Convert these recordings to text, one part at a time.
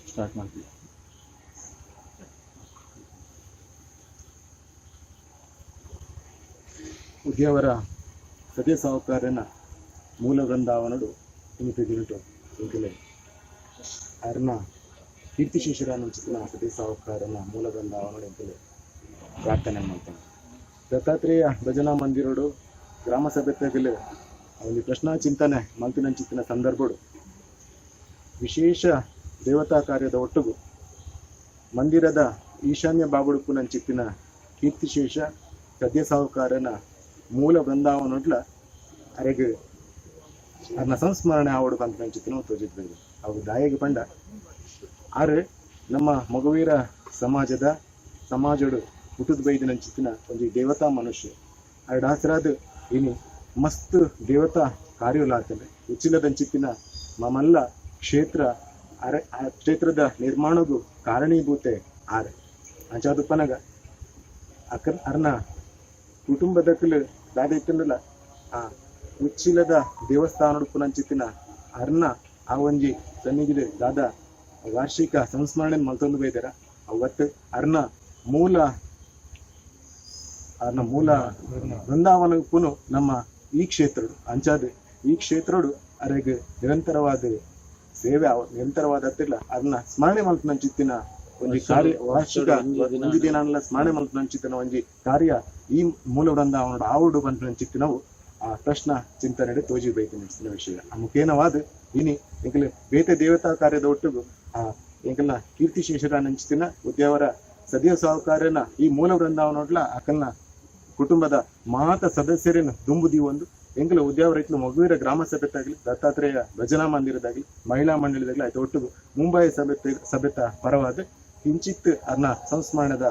Start ಮಾಡ್ತೀವಿ. ಉದ್ಯಾವರ ಸದ್ಯ ಸಾಹುಕಾರನ ಮೂಲ ವೃಂದಾವನಡು ಇಂತಿಗಿರುಟು ಇಂಕಲೆ ಅರ್ನ ಕೀರ್ತಿಶೇಷರ ಚಿತ್ರ ಸದ್ಯ ಸಾಹುಕಾರನ ಮೂಲ ವೃಂದಾವನಡು ಇಂಕಲೆ ಪ್ರಾರ್ಥನೆ ಮಾಡ್ತಾನೆ. ದತ್ತಾತ್ರೇಯ ಭಜನಾ ಮಂದಿರೋಡು ಗ್ರಾಮ ಸಭೆ ತೆಗಲು ಒಂದು ಪ್ರಶ್ನಾ ಚಿಂತನೆ ಮಲ್ತಿನಂಚಿತ್ತಿನ ಸಂದರ್ಭಡು ವಿಶೇಷ ದೇವತಾ ಕಾರ್ಯದ ಒಟ್ಟುಗು ಮಂದಿರದ ಈಶಾನ್ಯ ಬಾಬುಡುಕು ನಂಚಿತ್ತಿನ ಕೀರ್ತಿಶೇಷ ಸದ್ಯ ಸಾಹುಕಾರನ ಮೂಲ ಬೃಂದಾವನೊಡ್ಲ ಅರೆಗೆ ಅದನ್ನ ಸಂಸ್ಮರಣೆ ಆವಡು ಅಂತ ನಂಚಿತ್ತಿನ ತೋಜಿದ್ಬೇಕು. ಅವು ದಾಯಿಗೆ ಬಂಡ ಆರೆ ನಮ್ಮ ಮಗುವೀರ ಸಮಾಜಡು ಹುಟ್ಟುದ ಬೈದು ನಂಚಿತ್ತಿನ ಒಂದು ದೇವತಾ ಮನುಷ್ಯ ಅರಡು ಆಸರಾದ ಇನಿ ಮಸ್ತ್ ದೇವತಾ ಕಾರ್ಯಲಾತನೆ ಉಚ್ಚಿಲದಂಚಿತ್ತಿನ ಮಮಲ್ಲ ಕ್ಷೇತ್ರದ ನಿರ್ಮಾಣಗೂ ಕಾರಣೀಭೂತೆ ಆರೆ ಅಂಚಾದು ಪನಗ ಅರ್ನ ಕುಟುಂಬದಕ್ಕಲು ದಾದ ಇತ್ತಂದಲ್ಲ ಆ ಉಚ್ಚಿಲದ ದೇವಸ್ಥಾನ ನಂಚಿತ್ತಿನ ಅರ್ನ ಆ ಒಂಜಿ ಸನ್ನಿಧಿಲು ದಾದ ವಾರ್ಷಿಕ ಸಂಸ್ಮರಣೆ ಮಲ್ತೊಂದು ಬೈದಾರ. ಅವತ್ತು ಅರ್ನ ಮೂಲ ಬೃಂದಾವನಕ್ಕೂ ನಮ್ಮ ಈ ಕ್ಷೇತ್ರಡು ಅಂಚಾದ ಈ ಕ್ಷೇತ್ರಡು ಅರೆಗೆ ನಿರಂತರವಾದ ಸೇವೆ ನಿರಂತರವಾದ ಅದನ್ನ ಸ್ಮರಣೆ ಮಲ್ತು ನಂಚಿತ್ತಿನ ಒಂಜಿ ಕಾರ್ಯ ವಾರ್ಷಿಕ ಒಂಜಿ ದಿನ ಸ್ಮರಣೆ ಮಲ್ತು ನಂಚಿತ್ತಿನ ಒಂಜಿ ಕಾರ್ಯ ಈ ಮೂಲ ವೃಂದಾವನಡು ಆವುಡು ಬಂತು ನಂಚಿತ್ತಿನವು ಆ ಪ್ರಶ್ನ ಚಿಂತನೆ ತೋಜಿ ಬೈತು ನಡೆಸಿದ ವಿಷಯ ಮುಖೇನವಾದ ಇನಿ ಎಂಕಲ್ ಬೇತೆ ದೇವತಾ ಕಾರ್ಯದ ಒಟ್ಟಿಗೂ ಆ ಎಂಕಲ್ನ ಕೀರ್ತಿಶೇಷರ ನಂಚಿತ್ತಿನ ಉದ್ಯಾವರ ಸದ್ಯ ಸಾಹುಕಾರನ ಈ ಮೂಲ ವೃಂದಾವನೊಡ್ಲ ಅಕಲ್ನ ಕುಟುಂಬದ ಮಾತ ಸದಸ್ಯರೇನು ದುಂಬುದಿ ಒಂದು ಎಂಕಲ ಉದ್ಯಾವರ ಇಟ್ಲು ಮಗುವೀರ ಗ್ರಾಮ ಸಭೆತಾಗ್ಲಿ ದತ್ತಾತ್ರೇಯ ಭಜನಾ ಮಂದಿರದಾಗ್ಲಿ ಮಹಿಳಾ ಮಂಡಳಿದಾಗ್ಲಿ ಆಯ್ತು ಒಟ್ಟಿಗೂ ಮುಂಬೈ ಸಭೆತ ಪರವಾದ ಕಿಂಚಿತ್ ಅರ್ನ ಸಂಸ್ಮರಣದ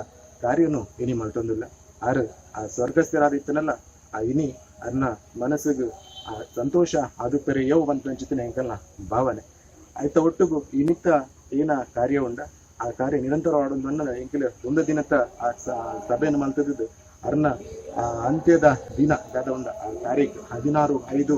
ಕಾರ್ಯನು ಇನಿ ಮಲ್ತೊಂದಿಲ್ಲ. ಆರು ಆ ಸ್ವರ್ಗಸ್ಥರಾದಿತ್ತನಲ್ಲ ಆ ಇನಿ ಅರ್ನ ಮನಸ್ಸಿಗೆ ಆ ಸಂತೋಷ ಅದು ಪೆರೆ ಯೋ ಬಂತ ಅಂಚಿತ್ತಿನ ಎಂಕಲ್ನ ಭಾವನೆ ಆಯ್ತ ಒಟ್ಟಿಗೂ ಇನಿತ್ತ ಏನ ಕಾರ್ಯ ಉಂಡ ಆ ಕಾರ್ಯ ನಿರಂತರವಾಡೊಂದು ಅನ್ನದ ಎಂಕಲ್ ಒಂದು ದಿನತ್ತ ಆ ಸಭೆಯನ್ನು ಮಲ್ತದ್ದು ಅರ್ನ ಆ ಅಂತ್ಯದ ದಿನ ದಾದ ಉಂಡ ಆ ತಾರೀಖು 16/5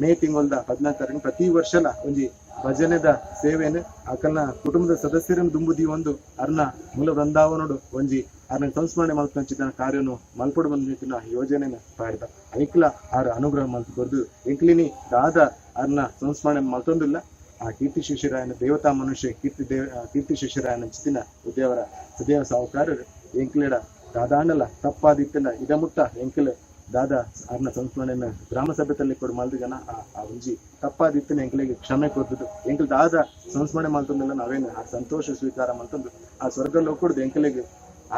ಮೇ ತಿಂಗಳದ 14 ತಾರೀಕು ಪ್ರತಿ ವರ್ಷಲ ಒಂಜಿ ಭಜನೆದ ಸೇವೆಯನ್ನು ಅಕಲ್ನ ಕುಟುಂಬದ ಸದಸ್ಯರನ್ನು ದುಂಬುದಿ ಒಂದು ಅರ್ನ ಮೂಲ ವೃಂದಾವನೋಡು ಒಂಜಿ ಅರ್ನ ಸಂಸ್ಮರಣೆ ಮಲ್ಪಂಚಿನ ಕಾರ್ಯನು ಮಲ್ಪಡು ಬಂದಿನ ಯೋಜನೆನ ಪಾಡ್ದ ಐಕ್ಲ ಆರ ಅನುಗ್ರಹ ಮಲ್ಪೊರ್ದು ಎಂಕ್ಲಿನಿ ದಾದ ಅರ್ನ ಸಂಸ್ಮರಣೆ ಮಲ್ತೊಂದಿಲ್ಲ ಆ ಕೀರ್ತಿ ಶಿಶಿರಾಯನ ದೇವತಾ ಮನುಷ್ಯ ಕೀರ್ತಿ ಶಿಶಿರಾಯನ ಚಿತ್ತಿನ ಉದ್ಯವರ ಸದೇವ ಸಾಹುಕಾರರು ಎಂಕ್ಲೆಡ ದಾದಾಂಡಲ ತಪ್ಪಾದಿತ್ತಲ್ಲ ಇದ ಮುಟ್ಟ ಎಂಕಲ್ ದಾದ ಅರ್ನ ಸಂಸ್ಮರಣೆನ ಗ್ರಾಮ ಸಭೆಯಲ್ಲಿ ಕೊಡು ಮಲ್ದಿಗನ ಆ ಒಂಜಿ ತಪ್ಪಾದಿತ್ತಿನ ಎಂಕಲಿಗೆ ಕ್ಷಮೆ ಕೊಡ್ತದ್ದು ಎಂಕಲ್ ದಾದ ಸಂಸ್ಮರಣೆ ಮಲ್ತೊಂದಿಲ್ಲ ನಾವೇನು ಆ ಸಂತೋಷ ಸ್ವೀಕಾರ ಮಲ್ತಂದು ಆ ಸ್ವರ್ಗ ಲೋಕಡ್ದು ಎಂಕಲಿಗೆ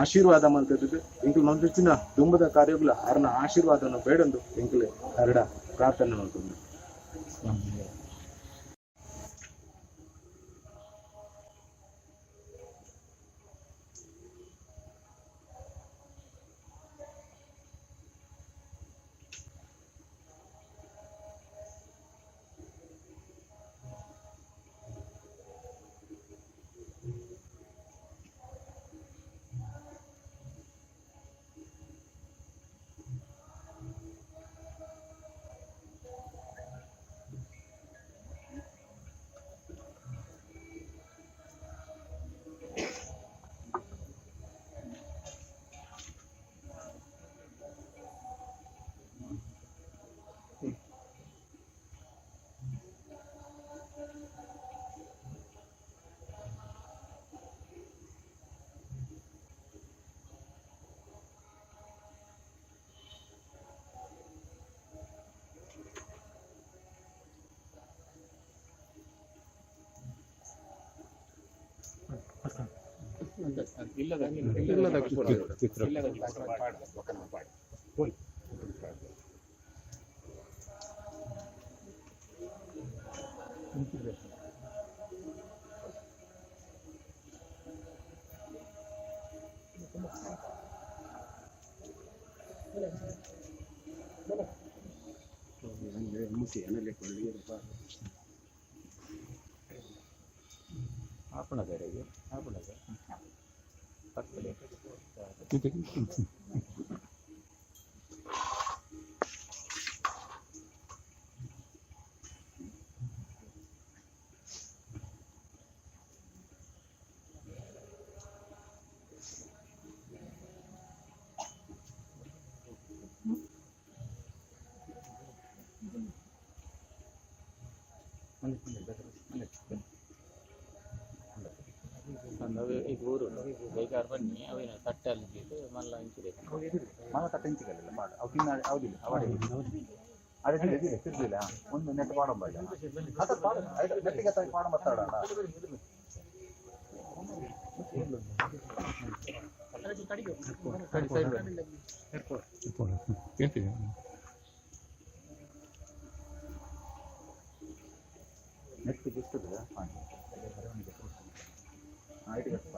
ಆಶೀರ್ವಾದ ಮಲ್ತದ್ದು ಎಂಕಲ್ ಮಲ್ತಿನ ದುಂಬದ ಕಾರ್ಯಗಳ ಅರ್ನ ಆಶೀರ್ವಾದವನ್ನು ಬೇಡೊಂದು ಎಂಕಲ್ ಹರಡ ಪ್ರಾರ್ಥನೆ ಮಲ್ತಂದು. ಊರು ಬೇಕಾದ್ರೆ ಬನ್ನಿ ಅವೇನು ತಟ್ಟಲ್ಲಿ ಮಲ್ಲ ಹಂಚಿದೆ ಮಲ ತಟ್ಟ ಹಂಚಿಗಲ್ಲ ಮಾಡು ಅವು ತಿನ್ನ ಅವದಿಲ್ಲ ಅವಡೆ ಅದೇ ತಿರ್ದಿಲ್ಲ ಒಂದು ನೆಟ್ ಮಾಡಂಬ ನೆಟ್ಟಿಗೆ ಮಾಡ ಮಾತಾಡೋಣ ನೆಟ್ಟಿಗೆ ಇರ್ತದೆ ಐಟಿ ಕಷ್ಟ